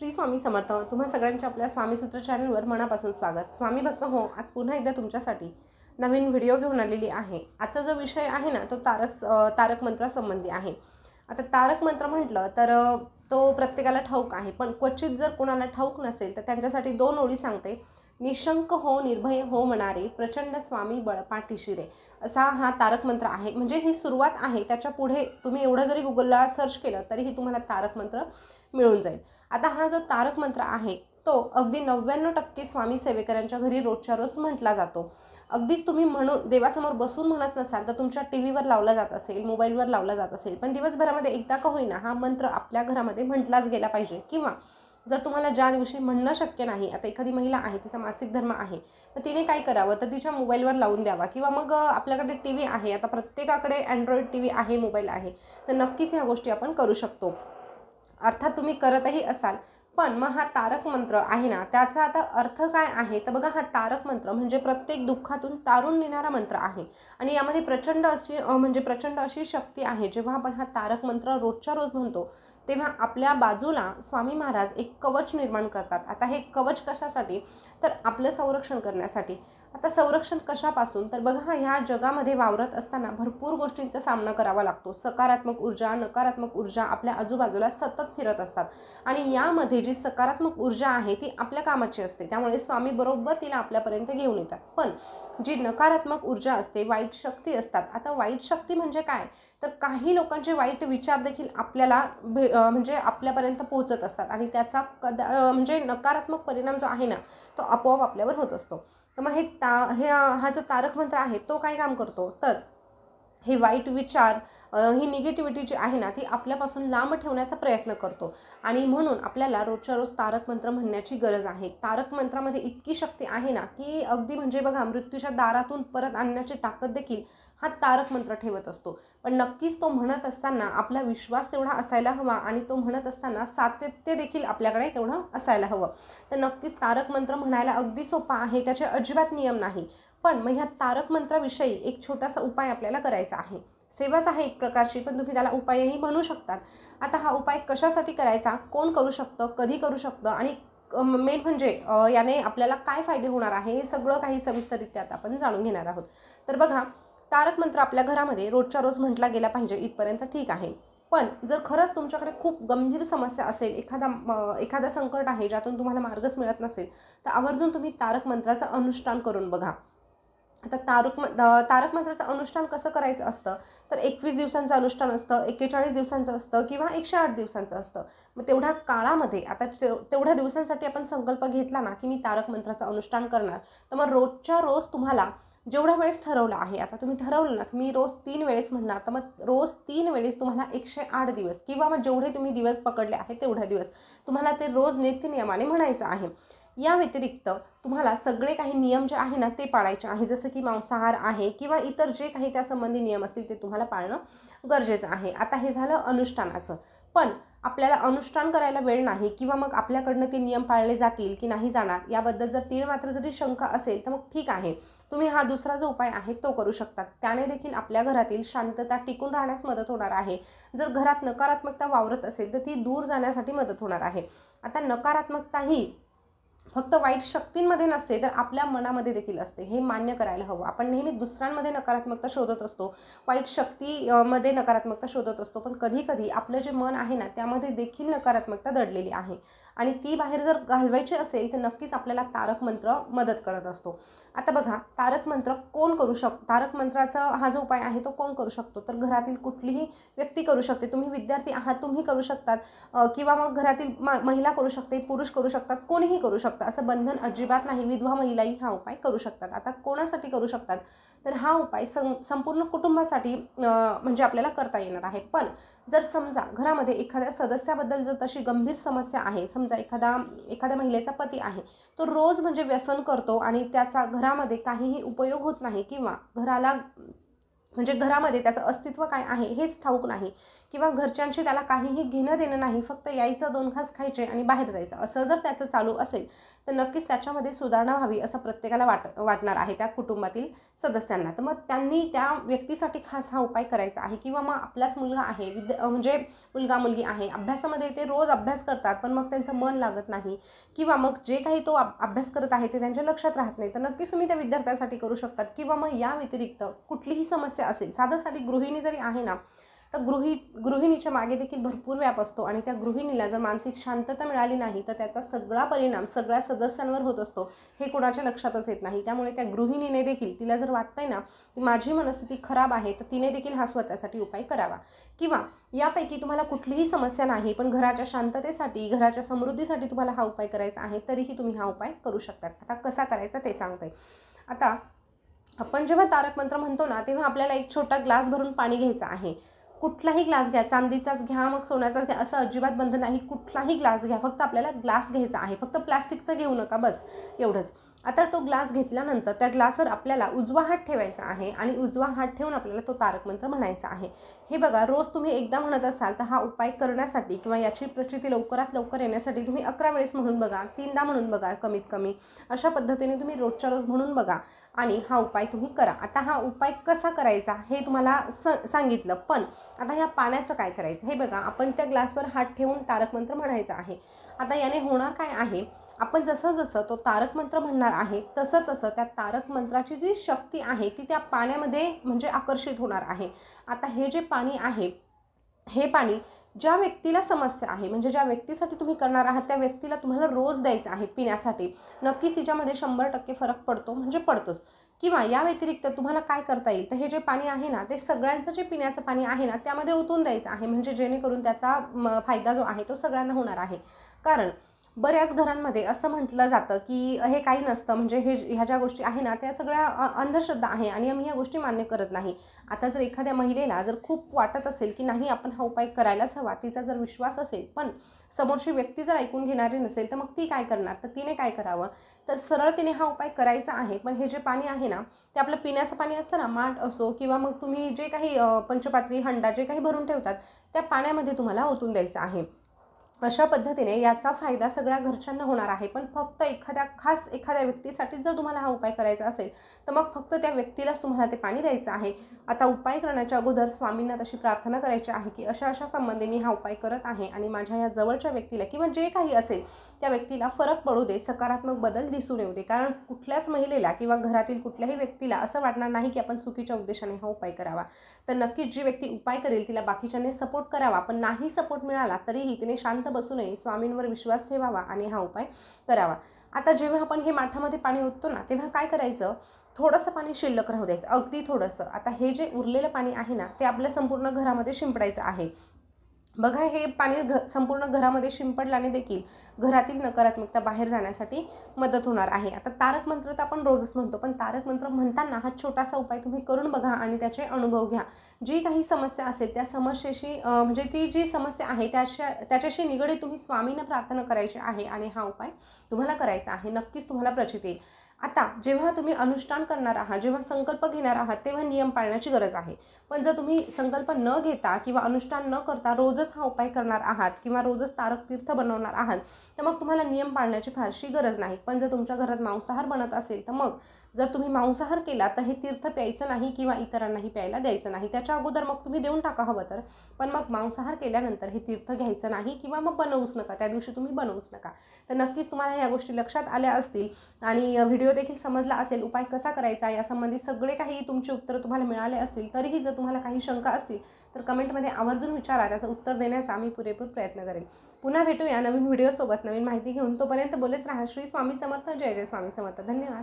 श्री स्वामी समर्थ. तुम्हा सगळ्यांच्या आपल्या स्वामीसूत्र चॅनलवर मनापासून स्वागत. स्वामी भक्त हो, आज पुन्हा एकदा तुमच्यासाठी नवीन व्हिडिओ घेऊन आलेली आहे. आजचा जो विषय आहे ना तो तारक मंत्रासंबंधी आहे. आता तारक मंत्र म्हटलं तर तो प्रत्येकाला ठाऊक आहे, पण क्वचित जर कोणाला ठाऊक नसेल तर त्यांच्यासाठी दोन ओळी सांगते. निशंक हो निर्भय हो म्हणारे प्रचंड स्वामी बळपाठी रे, असा हा तारक मंत्र आहे. म्हणजे ही सुरुवात आहे, त्याच्या पुढे तुम्ही एवढं जरी गुगलला सर्च केलं तरीही तुम्हाला तारक मंत्र मिळून जाईल. आता हा जो तारक मंत्र आहे तो अगदी 99% स्वामी सेवेकरांच्या घरी रोजच्या रोज म्हटला जातो. अगदीच तुम्ही म्हणून देवासमोर बसून म्हणत नसाल तर तुमच्या टीव्हीवर लावला जात असेल, मोबाईलवर लावला जात असेल, पण दिवसभरामध्ये एकदा का होईना हा मंत्र आपल्या घरामध्ये म्हटलाच गेला पाहिजे. किंवा जर तुम्हाला ज्या दिवशी म्हणणं शक्य नाही, आता एखादी महिला आहे, तिचा मासिक धर्म आहे, तर तिने काय करावं तर तिच्या मोबाईलवर लावून द्यावा. किंवा मग आपल्याकडे टीव्ही आहे, आता प्रत्येकाकडे अँड्रॉइड टीव्ही आहे, मोबाईल आहे, तर नक्कीच ह्या गोष्टी आपण करू शकतो. अर्थात तुम्ही करतही असाल, पण मग हा तारक मंत्र आहे ना त्याचा आता अर्थ काय आहे तर बघा, हा तारक मंत्र म्हणजे प्रत्येक दुःखातून तारून नेणारा मंत्र आहे. आणि यामध्ये प्रचंड अशी शक्ती आहे. जेव्हा आपण हा तारक मंत्र रोजच्या रोज म्हणतो तेव्हा आपल्या बाजूला स्वामी महाराज एक कवच निर्माण करतात. आता हे कवच कशासाठी तर आपलं संरक्षण करण्यासाठी. आता संरक्षण कशापासून तर बघा, ह्या जगामध्ये वावरत असताना भरपूर गोष्टींचा सामना करावा लागतो. सकारात्मक ऊर्जा, नकारात्मक ऊर्जा आपल्या आजूबाजूला सतत फिरत असतात आणि यामध्ये जी सकारात्मक ऊर्जा आहे ती आपल्या कामाची असते, त्यामुळे स्वामी बरोबर तिला आपल्यापर्यंत घेऊन येतात. पण जी नकारात्मक ऊर्जा असते, वाईट शक्ती असतात. आता वाईट शक्ती म्हणजे काय तर काही लोकांचे वाईट विचार देखील आपल्याला म्हणजे आपल्यापर्यंत पोहोचत असतात आणि त्याचा म्हणजे नकारात्मक परिणाम जो आहे ना तो आपोआप आपल्यावर होत असतो. तर मग हा जो तारक मंत्र आहे तो काय काम करतो तर हे वाईट विचार, ही निगेटिव्हिटी जी आहे ना ती आपल्यापासून लांब ठेवण्याचा प्रयत्न करतो. आणि म्हणून आपल्याला रोजच्या रोज तारक मंत्र म्हणण्याची गरज आहे. तारक मंत्रामध्ये इतकी शक्ती आहे ना की अगदी म्हणजे बघा, मृत्यूच्या दारातून परत आणण्याची ताकद देखील हा तारक मंत्र ठेवत असतो. पण नक्कीच तो म्हणत असताना आपला विश्वास तेवढा असायला हवा आणि तो म्हणत असताना सातत्य देखील आपल्याकडे तेवढं असायला हवं. तर नक्कीच तारक मंत्र म्हणायला अगदी सोपा आहे, त्याचे अजिबात नियम नाही. पण मग ह्या तारक मंत्राविषयी एक छोटासा उपाय आपल्याला करायचा आहे. सेवाच आहे एक प्रकारची, पण तुम्ही त्याला उपायही म्हणू शकतात. आता हा उपाय कशासाठी करायचा, कोण करू शकतं, कधी करू शकतं आणि मेन म्हणजे याने आपल्याला काय फायदे होणार आहे हे सगळं काही सविस्तररित्या आता आपण जाणून घेणार आहोत. तर बघा, तारक मंत्र आपल्या घरामध्ये रोजच्या रोज म्हटला गेला पाहिजे इथपर्यंत ठीक आहे. पण जर खरंच तुमच्याकडे खूप गंभीर समस्या असेल, एखादा संकट आहे ज्यातून तुम्हाला मार्गच मिळत नसेल, तर आवर्जून तुम्ही तारक मंत्राचं अनुष्ठान करून बघा. आता तारक मंत्राचं अनुष्ठान कसं करायचं असतं तर 21 दिवसांचं अनुष्ठान असतं, 41 दिवसांचं असतं किंवा 108 दिवसांचं असतं. मग तेवढ्या काळामध्ये आता तेवढ्या दिवसांसाठी आपण संकल्प घेतला ना की मी तारक मंत्राचं अनुष्ठान करणार, तर मग रोजच्या रोज तुम्हाला जेवढ्या वेळेस ठरवलं आहे, आता तुम्ही ठरवलं ना की मी रोज 3 वेळेस म्हणणार, तर मग रोज 3 वेळेस तुम्हाला 108 दिवस किंवा मग जेवढे तुम्ही दिवस पकडले आहेत तेवढ्या दिवस तुम्हाला ते रोज नित्यनियमाने म्हणायचं आहे. या व्यतिरिक्त तुम्हाला सगळे काही नियम जे आहे ना ते पाळायचे आहे. जसं की मांसाहार आहे किंवा इतर जे काही त्यासंबंधी नियम असतील ते तुम्हाला पाळणं गरजेचं आहे. आता हे झालं अनुष्ठानाचं. पण आपल्याला अनुष्ठान करायला वेळ नाही किंवा मग आपल्याकडनं ते नियम पाळले जातील की नाही जाणार याबद्दल जर तीळ मात्र जरी शंका असेल तर मग ठीक आहे, तुम्ही हा दुसरा जो उपाय आहे तो करू शकतात. त्याने देखील आपल्या घरातील शांतता टिकून राहण्यास मदत होणार आहे. जर घरात नकारात्मकता वावरत असेल तर ती दूर जाण्यासाठी मदत होणार आहे. आता नकारात्मकता ही फक्त वाईट शक्तींमध्ये नसते तर आपल्या मनामध्ये देखील असते, हे मान्य करायला हवं. आपण नेहमी दुसऱ्यांमध्ये नकारात्मकता शोधत असतो, वाईट शक्तीमध्ये नकारात्मकता शोधत असतो, पण कधी कधी आपलं जे मन आहे ना त्यामध्ये देखील नकारात्मकता दडलेली आहे आणि ती बाहेर जर घालवायची असेल तर नक्कीच आपल्याला तारक मंत्र मदत करत असतो. आता बघा, तारक मंत्राचा हा जो उपाय आहे तो कोण करू शकतो तर घरातील कुठलीही व्यक्ती करू शकते. तुम्ही विद्यार्थी आहात तुम्ही करू शकतात, किंवा मग घरातील महिला करू शकते, पुरुष करू शकतात, कोणीही करू शकतं, असं बंधन अजिबात नाही. विधवा महिलाही हा उपाय करू शकतात. आता कोणासाठी करू शकतात तर हा उपाय संपूर्ण कुटुंबासाठी म्हणजे आपल्याला करता येणार आहे. पण जर समजा घरामध्ये एखाद्या सदस्याबद्दल जर तशी गंभीर समस्या आहे, समजा एखाद्या महिलेचा पती आहे, तो रोज म्हणजे व्यसन करतो आणि त्याचा घरामध्ये काहीही उपयोग होत नाही किंवा घराला म्हणजे घरामध्ये त्याचं अस्तित्व काय आहे हेच ठाऊक नाही, किंवा घरच्यांशी त्याला काहीही घेणं देणं नाही, फक्त यायचं, 2 घास खायचे आणि बाहेर जायचं, असं जर त्याचं चालू असेल तर नक्कीच त्याच्यामध्ये सुधारणा व्हावी असं प्रत्येकाला वाटणार आहे, त्या कुटुंबातील सदस्यांना. तर मग त्यांनी त्या व्यक्तीसाठी खास हा उपाय करायचा आहे. किंवा मग आपलाच मुलगा आहे, म्हणजे मुलगा मुलगी आहे, अभ्यासामध्ये ते रोज अभ्यास करतात पण मग त्यांचं मन लागत नाही, किंवा मग जे काही तो अभ्यास करत आहे ते त्यांच्या लक्षात राहत नाही, तर नक्कीच तुम्ही त्या विद्यार्थ्यासाठी करू शकतात. किंवा मग या व्यतिरिक्त कुठलीही समस्या असेल, साधी गृहिणी जरी आहे ना, तर गृहिणीच्या मागे देखील भरपूर व्याप असतो, आणि त्या गृहिणीला जर मानसिक शांतता मिळाली नाही तर त्याचा सगळा परिणाम सगळ्या सदस्यांवर होत असतो, हे कोणाच्या लक्षातच येत नाही. त्यामुळे त्या गृहिणीने देखील, तिला जर वाटतंय ना की माझी मनस्थिती खराब आहे, तर तिने देखील हा स्वतःसाठी उपाय करावा. किंवा यापैकी तुम्हाला कुठलीही समस्या नाही पण घराच्या शांततेसाठी, घराच्या समृद्धीसाठी तुम्हाला हा उपाय करायचा आहे, तरीही तुम्ही हा उपाय करू शकता. आता कसा करायचा ते सांगते. आता आपण जेव्हा तारक मंत्र म्हणतो ना, तेव्हा आपल्याला एक छोटा ग्लास भरून पाणी घ्यायचं आहे. कुठलाही ग्लास घ्या, चांदीचाच घ्या, मग सोन्याचाच घ्या, असं अजिबात बंधन नाही. कुठलाही ग्लास घ्या, फक्त आपल्याला ग्लास घ्यायचा आहे, फक्त प्लास्टिकचं घेऊ नका, बस एवढंच. आता तो ग्लास घेतल्यानंतर त्या ग्लासवर आपल्याला उजवा हात ठेवायचा आहे, आणि उजवा हात ठेवून आपल्याला तो तारक मंत्र म्हणायचा आहे. हे बघा, रोज तुम्ही एकदा म्हणत असाल तर हा उपाय करण्यासाठी किंवा याची प्रचिती लवकरात लवकर येण्यासाठी तुम्ही 11 वेळेस म्हणून बघा, 3दा म्हणून बघा कमीत कमी. अशा पद्धतीने तुम्ही रोजच्या रोज म्हणून बघा आणि हा उपाय तुम्ही करा. आता हा उपाय कसा करायचा हे तुम्हाला सांगितलं, पण आता ह्या पाण्याचं काय करायचं हे बघा. आपण त्या ग्लासवर हात ठेवून तारक मंत्र म्हणायचा आहे. आता याने होणार काय आहे, आपण जसं तो तारक मंत्र म्हणणार आहे तसं त्या तारक मंत्राची जी शक्ती आहे ती त्या पाण्यामध्ये म्हणजे आकर्षित होणार आहे. आता हे जे पाणी आहे, हे पाणी ज्या व्यक्तीला समस्या आहे, म्हणजे ज्या व्यक्तीसाठी तुम्ही करणार आहात त्या व्यक्तीला तुम्हाला रोज द्यायचं आहे पिण्यासाठी. नक्कीच तिच्यामध्ये 100% फरक पडतो, म्हणजे पडतोच. किंवा या व्यतिरिक्त तुम्हाला काय करता येईल, तर हे जे पाणी आहे ना, ते सगळ्यांचं जे पिण्याचं पाणी आहे ना त्यामध्ये ओतून द्यायचं आहे, म्हणजे जेणेकरून त्याचा फायदा जो आहे तो सगळ्यांना होणार आहे. कारण बऱ्याच घरांमध्ये असं म्हटलं जातं की हे काही नसतं, म्हणजे ह्या ज्या गोष्टी आहे ना त्या सगळ्या अंधश्रद्धा आहे आणि आम्ही ह्या गोष्टी मान्य करत नाही. आता जर एखाद्या महिलेला जर खूप वाटत असेल की नाही आपण हा उपाय करायलाच हवा, तिचा जर विश्वास असेल, पण समोरची व्यक्ती जर ऐकून घेणारी नसेल, तर मग ती काय करणार, तर तिने काय करावं, तर सरळ तिने हा उपाय करायचा आहे. पण हे जे पाणी आहे ना ते आपलं पिण्याचं पाणी असतं ना, माठ असो किंवा मग तुम्ही जे काही पंचपात्री, हंडा जे काही भरून ठेवतात त्या पाण्यामध्ये तुम्हाला ओतून द्यायचं आहे. अशा पद्धतीने याचा फायदा सगळ्या घरच्यांना होणार आहे. पण फक्त एखाद्या व्यक्तीसाठी जर तुम्हाला हा उपाय करायचा असेल तर मग फक्त त्या व्यक्तीलाच तुम्हाला ते पाणी द्यायचं आहे. आता उपाय करण्याच्या अगोदर स्वामींना तशी प्रार्थना करायची आहे की अशा संबंधी मी हा उपाय करत आहे आणि माझ्या या जवळच्या व्यक्तीला किंवा जे काही असेल त्या व्यक्तीला फरक पडू दे, सकारात्मक बदल दिसून येऊ दे. कारण कुठल्याच महिलेला किंवा घरातील कुठल्याही व्यक्तीला असं वाटणार नाही की आपण चुकीच्या उद्देशाने हा उपाय करावा. तर नक्कीच जी व्यक्ती उपाय करेल तिला बाकीच्यांनी सपोर्ट करावा, पण नाही सपोर्ट मिळाला तरीही तिने शांत बसू नये, स्वामींवर विश्वास ठेवावा आणि हा उपाय करावा. आता जेव्हा आपण हे माठामध्ये पाणी ओततो ना तेव्हा काय करायचं, थोडंसं पाणी शिल्लक राहू द्यायचं, अगदी थोडंसं. आता हे जे उरलेलं पाणी आहे ना ते आपल्या संपूर्ण घरामध्ये शिंपडायचं आहे. बघा, हे पाणी संपूर्ण घरामध्ये शिंपडल्याने देखील घरातील नकारात्मकता बाहेर जाण्यासाठी मदत होणार आहे. आता तारक मंत्र तर आपण रोजच म्हणतो, पण तारक मंत्र म्हणताना हा छोटासा उपाय तुम्ही करून बघा आणि त्याचे अनुभव घ्या. जी काही समस्या असेल त्या समस्येशी म्हणजे ती जी समस्या आहे त्याच्याशी निगडीत तुम्ही स्वामींना प्रार्थना करायची आहे आणि हा उपाय तुम्हाला करायचा आहे. नक्कीच तुम्हाला प्रचिती येईल. आता जेव्हा तुम्ही अनुष्ठान करणार आहात, जेव्हा संकल्प घेणार आहात तेव्हा नियम पाळण्याची गरज आहे. पण जर तुम्ही संकल्प न घेता किंवा अनुष्ठान न करता रोजच हा उपाय करणार आहात किंवा रोजच तारक तीर्थ बनवणार आहात तर मग तुम्हाला नियम पाळण्याची फारशी गरज नाही. पण जर तुमच्या घरात मांसाहार बनत असेल तर मग जर तुम्ही मांसाहार केला तर हे तीर्थ प्यायचं नाही किंवा इतरांनाही प्यायला द्यायचं नाही. त्याच्या अगोदर मग तुम्ही देऊन टाका हवं तर, पण मग मांसाहार केल्यानंतर हे तीर्थ घ्यायचं नाही किंवा मग बनवूच नका, त्या दिवशी तुम्ही बनवूच नका. तर नक्कीच तुम्हाला ह्या गोष्टी लक्षात आल्या असतील आणि व्हिडिओ देखील समजला असेल. उपाय कसा करायचा यासंबंधी सगळे काही तुमचे उत्तर तुम्हाला मिळाले असतील. तरीही जर तुम्हाला काही शंका असतील तर कमेंटमध्ये आवर्जून विचारा, त्याचं उत्तर देण्याचा आम्ही पुरेपूर प्रयत्न करेल. पुन्हा भेटूया नवीन व्हिडिओसोबत नवीन माहिती घेऊन. तोपर्यंत बोलत राहा. श्री स्वामी समर्थ. जय जय स्वामी समर्थ. धन्यवाद.